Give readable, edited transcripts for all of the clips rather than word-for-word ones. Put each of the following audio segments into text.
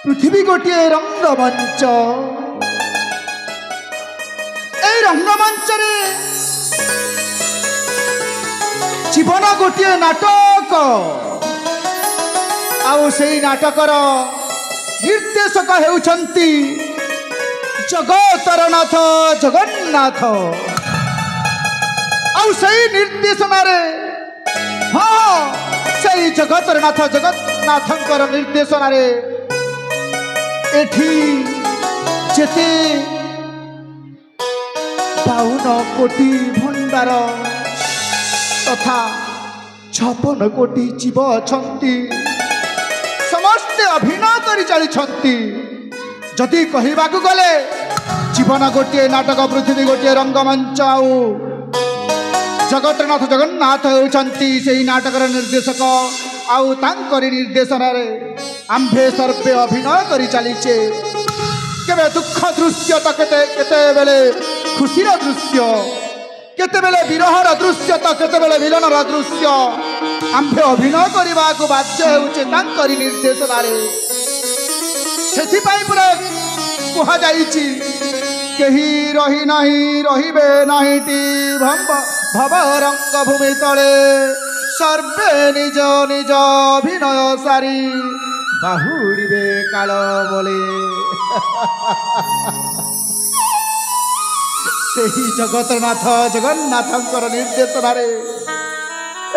पृथ्वी गोटे रंगमंच ए रंगमंच रे जीवन गोटे नाटक आउ से नाटकर निर्देशक हेउछंती जगतर नाथ जगन्नाथ आउ से निर्देशन रे हाँ से जगतर नाथ जगन्नाथंकर निर्देशन रे एठी जेते 52 कोटी भंडार तथा 56 कोटी जीव अछंती समस्ते अभिनय करी चली जदि कहवाक गले जीवन गोटे नाटक पृथ्वी गोटे रंगमंच आउ जगतनाथ जगन्नाथ होउछंती से नाटकर निर्देशक आउ तांकरी निर्देशन रे आंभे सर्वे अभिनय करी चलीचे केबे दुख दृश्य तो केते बेले खुशीर दृश्य केते बेले विरहर दृश्य तो केते बेले मिलनर दृश्य आंभे अभिनय करने को बाध्य होउचे तांकरी निर्देशन रे सेथि पई पुरा कहा जाईची केही रही नहीं रहिबे नाहीटी भव रंग भूमि तले सर्वे निज निज अभिनय सारी बाहुड़े काल बोले सेही जगतनाथ जगन्नाथंकर निर्देशन रे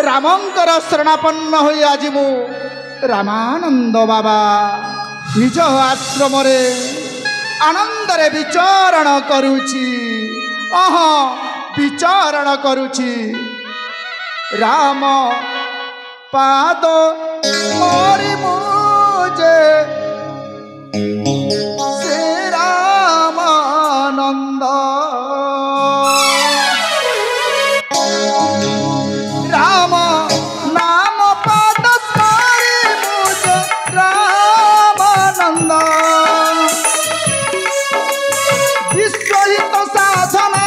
रामंकर शरणापन्न होई आज मु रामानंद बाबा निज आश्रम रे आनंद रे विचरण करुची विचरण करुची राम पाद मोरी मुझे श्री रामानंद राम नाम पाद स्मरी मुझे रामानंद विश्वहित साधना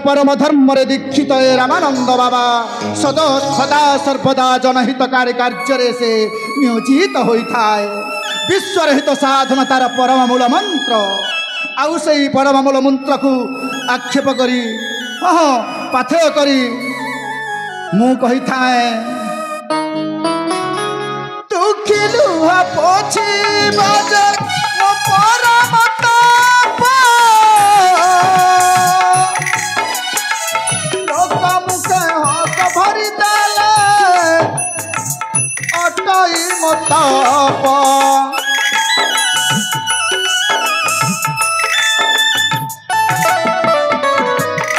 परम धर्म रे दीक्षित रामानंद बाबा सदा सदा सर्वदा जनहितकारी कार्य से नियोजित होता है विश्वरहित साधना तार परम मूल मंत्र आउ से परम मूल मंत्र को आक्षेप करी पाथेय करी मु कही थाए तू खिलुहा पोछी बाजे मो परम भरी देले अटई मताप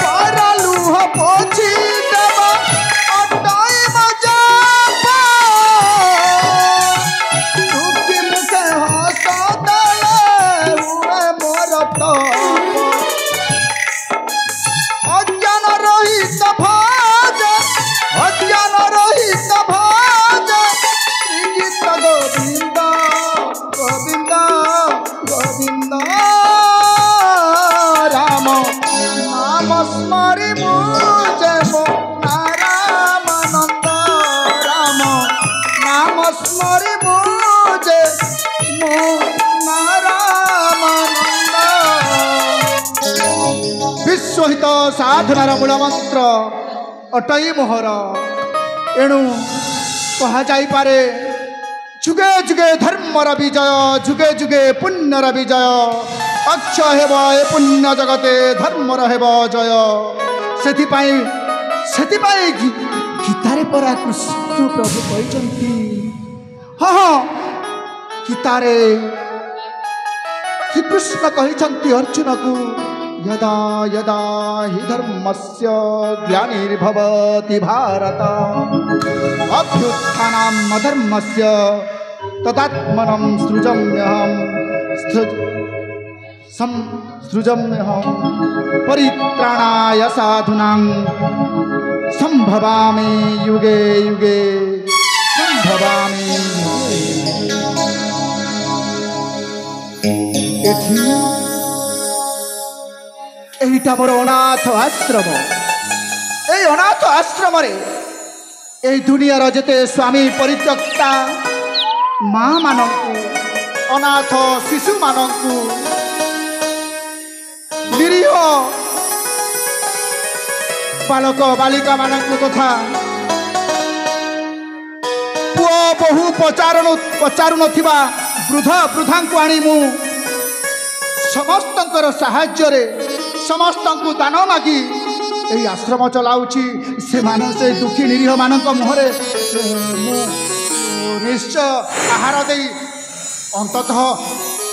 परलुह पोछी देव अटई मजाप दुखी मुखे हस देले उड़े मोर तप अज्ञान रही सफा साधनार मूल मंत्र अटई मोहर एणु कहुपे जुगे जुगे धर्मर विजय जुगे जुगे पुण्यर विजय अक्षय हेब ए पुण्य जगते धर्मर हेब जय से गीतारे परा कृष्ण प्रभु कहते हाँ हाँ गीतारे श्रीकृष्ण कहते अर्जुन को यदा यदा हि धर्मस्य ग्लानिर्भवति भारत अभ्युत्थानम् अधर्मस्य तदात्मनं सृजम्यहं परित्राणाय साधूनां संभवामि युगे युगे संभवामि एटा मोर अनाथ आश्रम ए अनाथ आश्रम ए दुनियार जेते स्वामी परित्यक्ता माँ मानकु अनाथ शिशु मानकु निरीह बालक बालिका मानकु तथा पुओ बहु पचारू नथिबा वृद्ध वृद्धांकु आनी मु समस्तंकर साहाय्य समस्त दान मागी यही आश्रम चलाऊँगी से दुखी निरीह मान मुहरे निश्चय आहार दे अंततः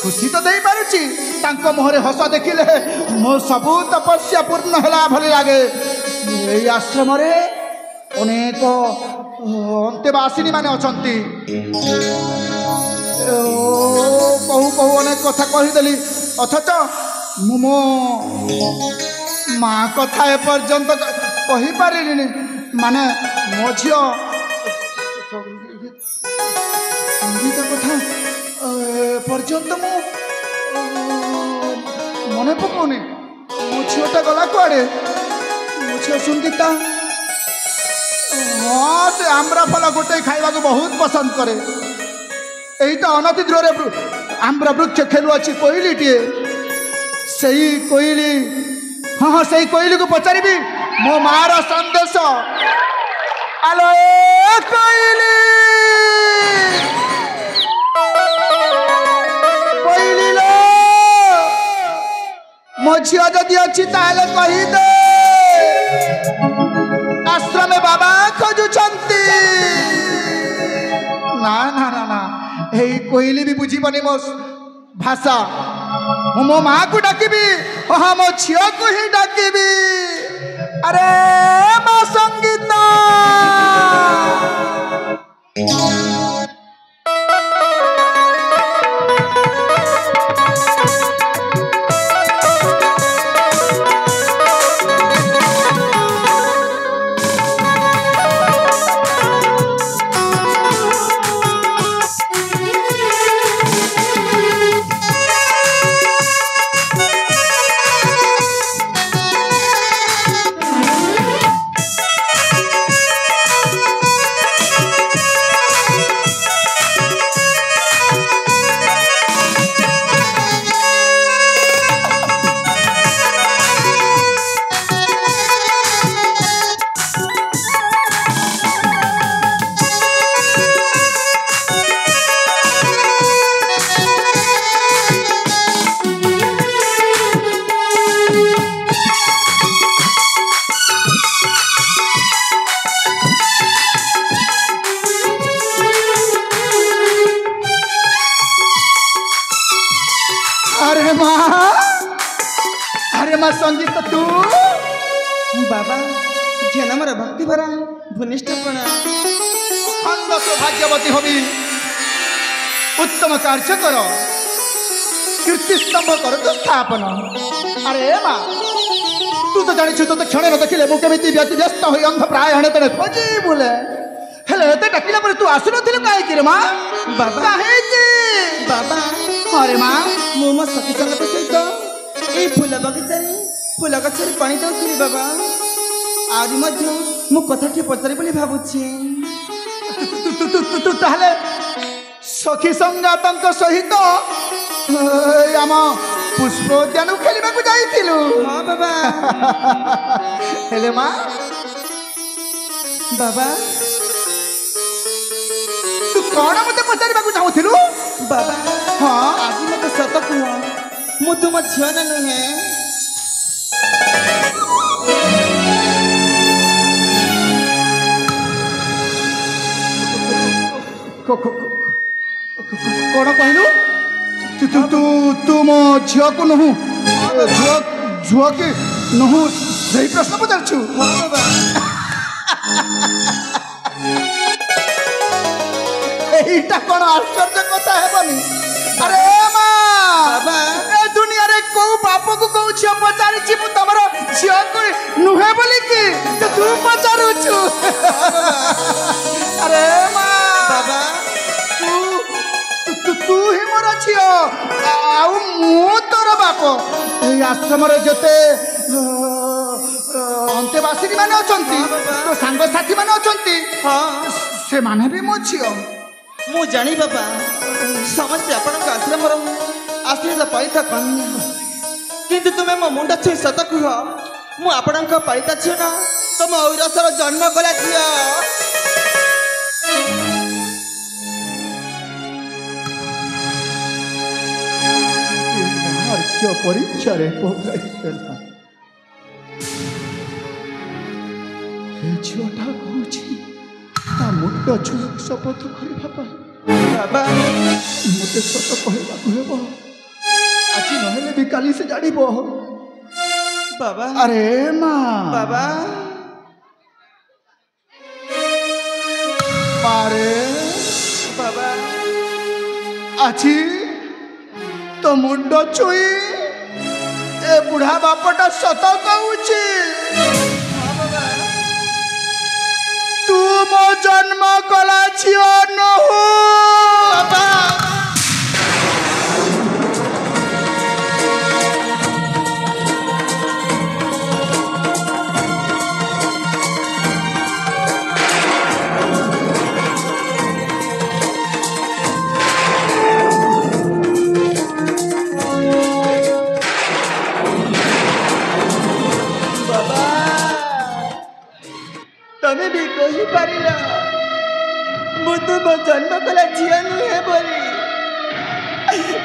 खुशी तो दे पारुची मुहरे हस देखिले मो सबू तपस्या पूर्ण है भली लगे यही आश्रम अनेक अंतेवासिनी माने अछंती कहू कहू अनेक कथा कहीदेली अथच मो माँ कथा एपर्यंत कही पारिनी माने मो झी संगीत कथा पर्यंत मु मन पकौनी मो झीटा गला कुआड़े मो झी संगीता हाँ से आम्रा फल गोटे खाइबा को बहुत पसंद करे यही तो अनति दूर आम्र वृक्ष खेलु अच्छी कोईली टीए सही कोईली हाँ हाँ सही कोईली को पचारि मो मार संदेश आलो कोईली कोईली लो मो झियो जदि अच्छी ताले कही दे आश्रम बाबा खोजुचंती ना ना ना ना यही कोईली भी बुझीबनी मो भाषा मो माँ को डाकिबी हाँ मो झियो को ही डाकिबी अरे माँ संगीता संगीत तू बाबा झेना मोर भक्ति भरा भूनिष्ठ अखंड सौभाग्यवती हबी उत्तम कार्य कर कीर्तिस्तंभ कर तो स्थापन अरे माँ तू तो जानी तो क्षण न देखिले मुझे व्यस्त हो अंध प्राय हणे तेरे खोजी बोले हेले एते डाकिला पर तू आसु नथिले काहे कि रे माँ बाबा काहे कि बाबा अरे माँ मो मो सखी संगत सहित ए फूल बगीचारे फूल गछरे पानी दउथि बाबा आज मध्य मु कथाटी पचारि बोली भाबुछि तू ताहले सखी संगातंक सहित आम पुष्प उद्यान खेलने को जाइथिलु हाँ बाबा हेले माँ बाबा तू कौन मते पचारिबा को चाहुथिलु बाबा हाँ आज मत सत कुह मु तुम झील ना नुहे कौन कहलु तू तू तू तू मो झियो को नहु झियो झियो के नहु सही प्रश्न पचारछु हाँ बाबा एटा कौन आश्चर्य कथा हेबनी अरे माँ बाबा ए दुनिया रे को बाप को को झियो पचारि छि मु तमरो झियो को नुहे बोली कि तो तू पचारु छु अरे माँ बाबा तू ही मोर झियो आउ मु तोर बाप ए आश्रम रे जते अंतेवासी माने अछंती तो सांग साथी माने अछंती हाँ से माने भी मो झियो मु जानी बाबा समस्त आपण आश्रम आशीर्वाद पाइता कन्या किंतु तुम्हें मो मुंडा छुई सत कुह मु आपण पाइता झील ना तुम औरसर जन्म कला झील भाग्य परीक्षा रे पकाइला हे झियोटा कहूछि ता मुंड छुई शपथ करबा ପାଇଁ बाबा मते सत कहबाकू हेबो आज नहेले भी काली से जानिबो बाबा अरे माँ बाबा पारे बाबा आछि तो मुंड छुई ए बुढ़ा बापटा सत कहूछि हाँ बाबा तू मो जन्म कला झियो नहु बाबा तमें भी कही पारिला मु तुम जन्म कला झील नुहे बोली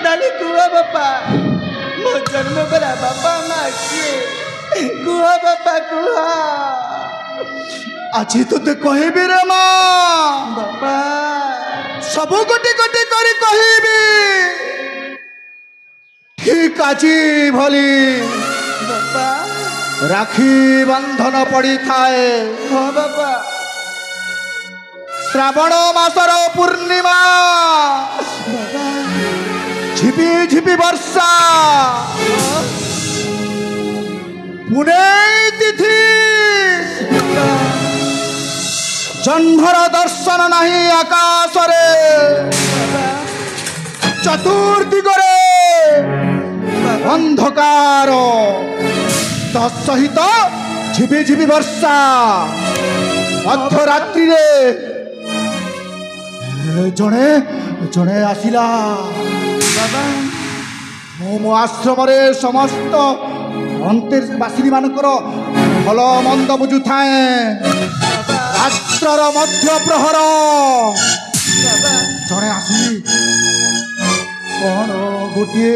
ताली कुआ बापा मो जन्म कला बापा माँ किए कुआ बापा कुआ आज तुते कहबी रे माँ बापा सब गोटी गोटी करी कहबी ठीक आजी भली बापा राखी बंधन पड़ी थाए हाँ बापा श्रावण मासर पूर्णिमा बाबा झिपी झिपी वर्षा पुणे तिथि जन्मर दर्शन नहीं आकाश रे चतुर्दिगरे अंधकार तत्सहित झिपी झिपी वर्षा अर्धरात्रि जड़े जड़े आसिला बाबा मो आश्रम समस्त अंतर्वासिनी मानकर भल मंद बुझु थाए रात्र मध्य प्रहर जड़े आसी कौन गोटे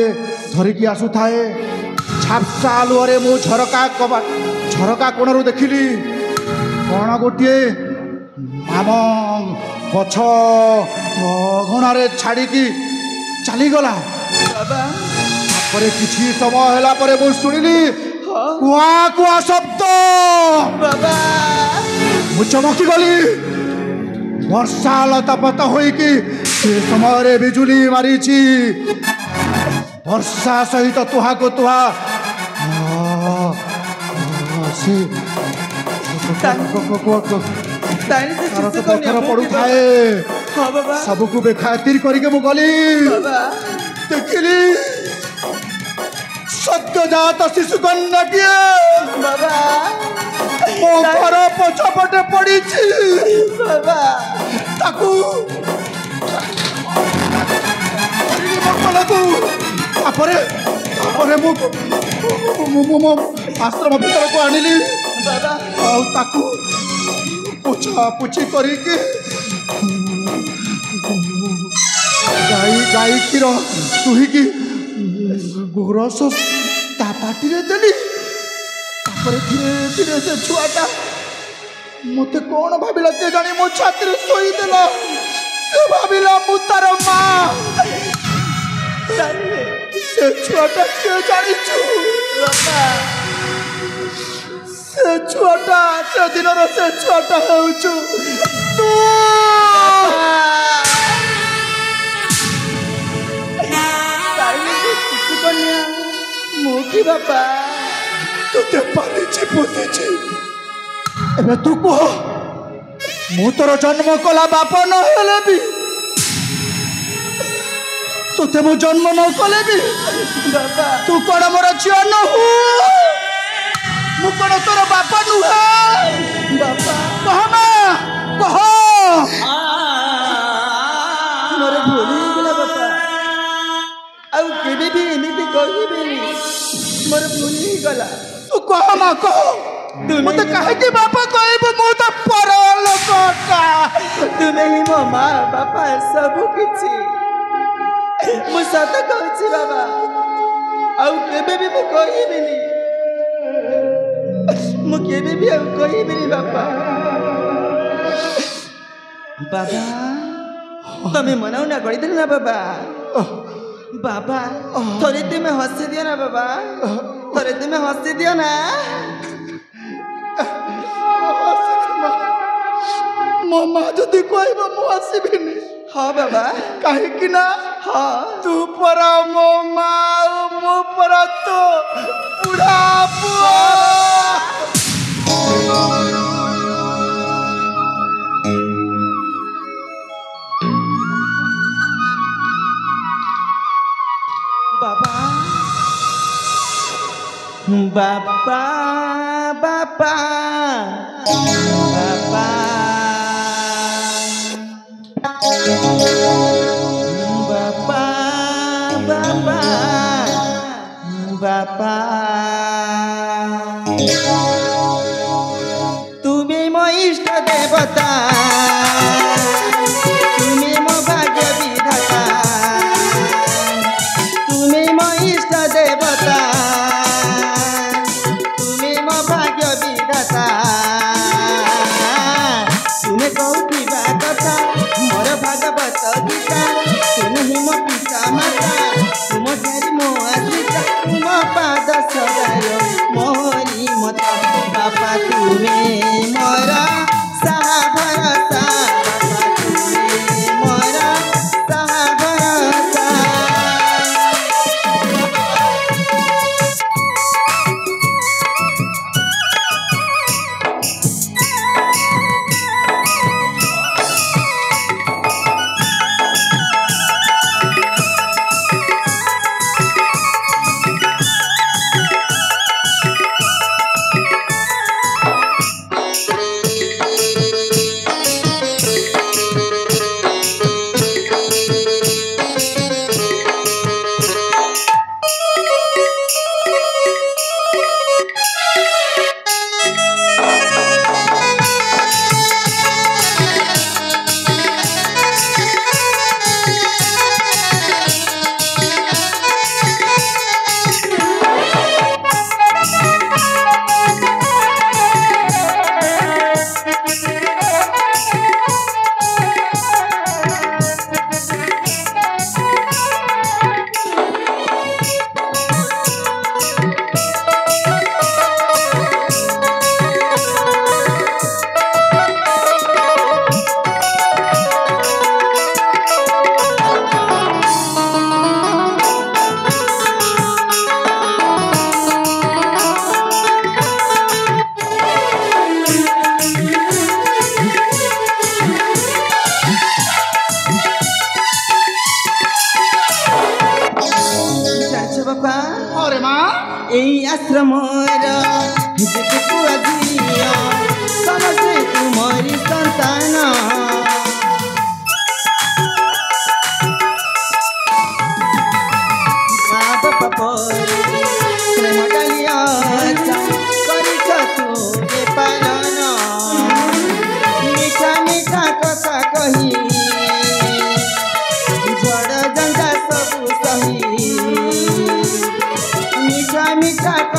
धरिकी आसु थाए झापसा आलुअरे मु झरका कोणरू देखिली कौन गोटे माम गछ अगणारे छाड़िकी चलीगला बाबा पर किसी समय होला पर मु सुनिली कुआ कुआ शब्द बाबा मु चमकी गली वर्षा लतापत होइकी से समय बिजुली मारिची वर्षा सहित तुहा को तुहा से पत्थर पड़ू थाए हाँ बाबा सबको बेखातिर करके मु गली बाबा देखिली सद्यजात शिशु कन्या किए बाबा मो घर पछपटे पड़ी बाबा ताकू मकलकू तापरे आश्रम ଭିତରକୁ ଆଣିଲି बाबा ଆଉ ତାକୁ ପୋଛାପୋଛି କରିକି ଗାଈ କ୍ଷୀର ଦୁହିଁକି ଗୋରସ ତା ପାଟିରେ ଦେଲି। ତାପରେ ଧୀରେ ଧୀରେ ସେ ଛୁଆଟା ମତେ କ'ଣ ଭାବିଲା କେଜାଣି ମୋ ଛାତିରେ ଶୋଇଦେଲା। ସେ ଭାବିଲା ମୁଁ ତାର ମା। ସେ ଛୁଆଟା କିଏ ଜାଣିଛୁ? बाबा ସେ ଛୁଆଟା ସେଦିନର ସେ ଛୁଆଟା ହେଉଛୁ ତୁ। शिशु कन्या ମୁଁ କି ବାପା? ତୋତେ ପାଲିଛି ପୋଷିଛି। ଏବେ ତୁ କୁହ ମୁଁ ତୋର ଜନ୍ମ କଲା ବାପ ନ ହେଲେ ବି ତୋତେ ମୁଁ ଜନ୍ମ ନ କଲେ ବି ବାପା ତୁ କ'ଣ ମୋର ଝିଅ ନହୁ? ମୁଁ କ'ଣ ତୋର ବାପ ନୁହେଁ? ବାପା କହ ମା କହ। ମୋର ଭୁଲ ହେଇଗଲା ବାପା। ଆଉ କେବେ ବି ଏମିତି କହିବେନି। ମୋର ଭୁଲ ହେଇଗଲା। ତୁ କହ ମା କହ। ମତେ କାହିଁକି ବାପ କହିବୁ? ମୁଁ ତ ପର ଲୋକଟା। ତୁମେ ହିଁ ମୋ ମା ବାପା ସବୁ କିଛି। ମୁଁ ସତ କହୁଛି ବାବା। ଆଉ କେବେ ବି ମୁଁ କହିବିନି। ମୁଁ କେବେ ବି ଆଉ କହିବିନି ବାପା। ବାବା ତମେ ମନାଉନା କରିଦେଲ ନା ବାବା। ବାବା ଥରେ ତୁମେ ହସି ଦିଅ ନା ବାବା। ଥରେ ତୁମେ ହସି ଦିଅ ନା। ମୋ ମା ଯଦି କହିବ ମୁଁ ଆସିବିନି। ହଁ ବାବା କାହିଁକି ନା ହଁ ତୁ ପରା ମୋ ମା ଆଉ ମୁଁ ପରା ତୋ ବୁଢ଼ା ପୁଅ। बाबा बाबा बाबा बाबा बाबा बाबा बाबा तुम्हें मो इष्ट देवता। तुम्हें मो भाग्य विधाता। तुम्हें मो इष्ट देवता। तुम्हें मो भाग्य विधाता। तुम्हें कहूथिबा कथा मोर भागवत गीता। तुम ही मो पिता माता। तुम ठारी मो आश्रिता। तुम पाद सदाय मोरी मत। बापा तुम्हें मोर साहा भरसा।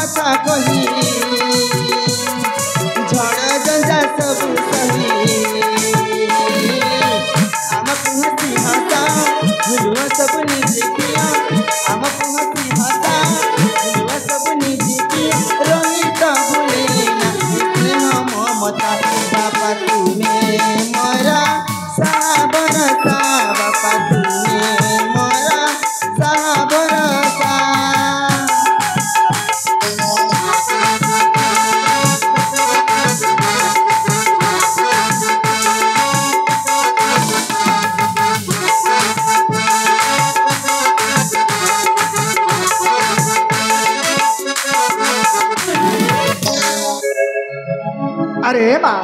କଥା କହି ଝଡ଼ ଜଞ୍ଜା ସବୁ ସହି ଆମକୁ ହସି ହସା ଭୁଲୁଅ ସବୁ ନିଜେ କିଆ ଆମକୁ ହସି ହସା ଭୁଲୁଅ ସବୁ ନିଜେ କିଆ ରୋହିତ ଭୁଲେ ନା ସ୍ନେହ ମମତା ବାପା ତୁମେ ମୋରା ସାବରସା ବାପା ତୁମେ ମୋରା ସାବରସା अरे माँ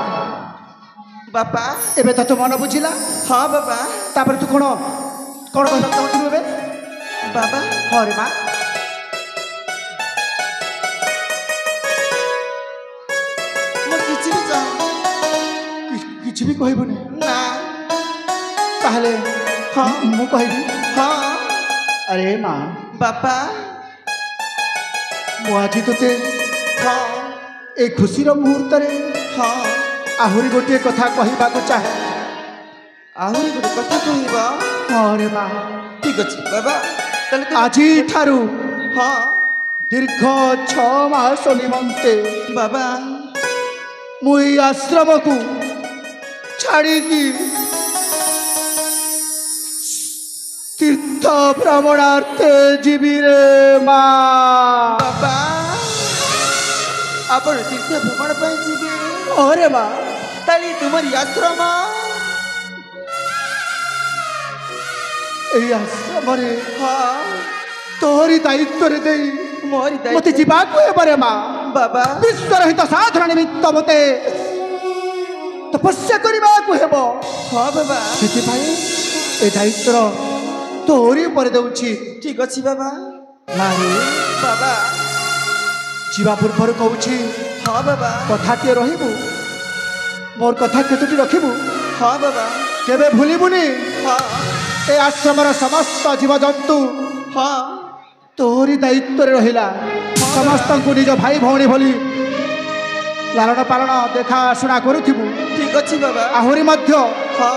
बापा एबे तो मन बुझिला हाँ बाबा तापर तू कौन कौन कहना चाहूँ एबे बाबा हाँ रे माँ ମୁଁ କିଛି ବି ଚାହୁଁ किछि भी कहबुनी ନା ताहले हाँ मु कहबी हाँ अरे माँ बापा मु आज तोते हाँ ए खुशीर मुहूर्त रे हाँ आहुरी गोटे कथा कहबाक चाहे ଆହୁରି ଗୋଟେ କଥା କହିବ हाँ रे माँ ଠିକ ଅଛି ବାବା ତାହେଲେ ତ আজি ଠାରୁ ହଁ दीर्घ 6 मास निमंते ବାବା मु ई आश्रम को छाड़ी तीर्थ भ्रमणार्थे जीवी रे माँ ବାବା ଆପଣ ତୀର୍ଥ ଭ୍ରମଣ ପାଇଁ ଯିବେ अरे माँ ତାହେଲେ ତୁମରି ଆଶ୍ରମ এই আশ্রমরে ହଁ তোহরি দায়িত্ব রে দেই ମୋରି মতে ଦାୟିତ୍ୱ ଯିବାକୁ ହେବରେ ମା ବାବା ବିଶ୍ୱର ହିତ ସାଧନ ନିମିତ୍ତ ମତେ ତପସ୍ୟା କରିବାକୁ ହେବ ହଁ ବାବା ସେଥିପାଇଁ ଏ ଦାୟିତ୍ୱର ତୋରି ଉପରେ ଦେଉଛି ଠିକ ଅଛି ବାବା ନାରୀ ବାବା ଯିବା ପୂର୍ବରୁ କହୁଛି ହଁ ବାବା କଥାଟିଏ ରହିବୁ ମୋର କଥା କେତୋଟି ରଖିବୁ ହଁ ବାବା କେବେ ଭୁଲିବୁନି ହଁ ଏ ଆଶ୍ରମର ସମସ୍ତ ଜୀବଜନ୍ତୁ ହଁ ତୋରି ଦାୟିତ୍ୱରେ ରହିଲା ସମସ୍ତଙ୍କୁ ନିଜ ଭାଇ ଭଉଣୀ ଭଳି ଲାଳନ ପାଳନ ଦେଖାଶୁଣା କରୁଥିବୁ ଠିକ ଅଛି ବାବା ଆହୁରି ମଧ୍ୟ ହଁ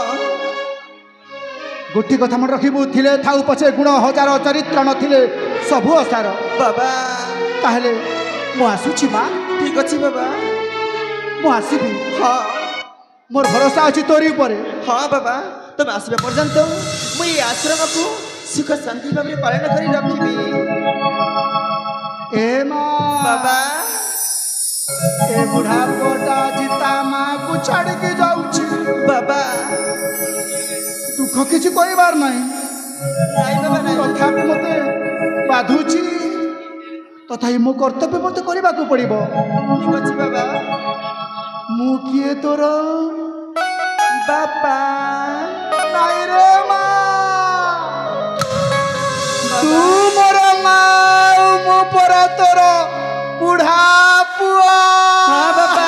ଗୋଟିଏ କଥା ମନେ ରଖିବୁ ଥିଲେ ଥାଉ ପଛେ ଗୁଣ ହଜାର ଚରିତ୍ର ନଥିଲେ ସବୁ ଅସାର ବାବା ତାହେଲେ ମୁଁ ଆସୁଛି ମା ଠିକ ଅଛି ବାବା ମୁଁ ଆସିବି ହଁ ମୋର ଭରସା ଅଛି ତୋରି ଉପରେ ହଁ ବାବା ତମେ ଆସିବା ପର୍ଯ୍ୟନ୍ତ ମୁଁ ଏଇ ଆଶ୍ରମକୁ ସୁଖ ଶାନ୍ତି ଭାବରେ ପାଳନ କରି ରଖିବି ଏ ମା ବାବା ଏ ବୁଢା ପୁଅଟା ଆଜି ତା ମାକୁ ଛାଡ଼ିକି ଯାଉଛି ବାବା ଦୁଃଖ କିଛି କହିବାର ନାହିଁ ନାଇଁ ବାବା ନାଇଁ ତଥାପି ମତେ ବାଧୁଛି ତଥାପି ମୋ କର୍ତ୍ତବ୍ୟ ମତେ କରିବାକୁ ପଡ଼ିବ ଠିକ ଅଛି ବାବା ମୁଁ କିଏ ତୋର ବାପା ନାଇଁ ରେ ମା ତୁ ବାବା ମୋର ମା ମୁଁ ପରା ତୋର ବୁଢା ପୁଅ ହଁ ବାବା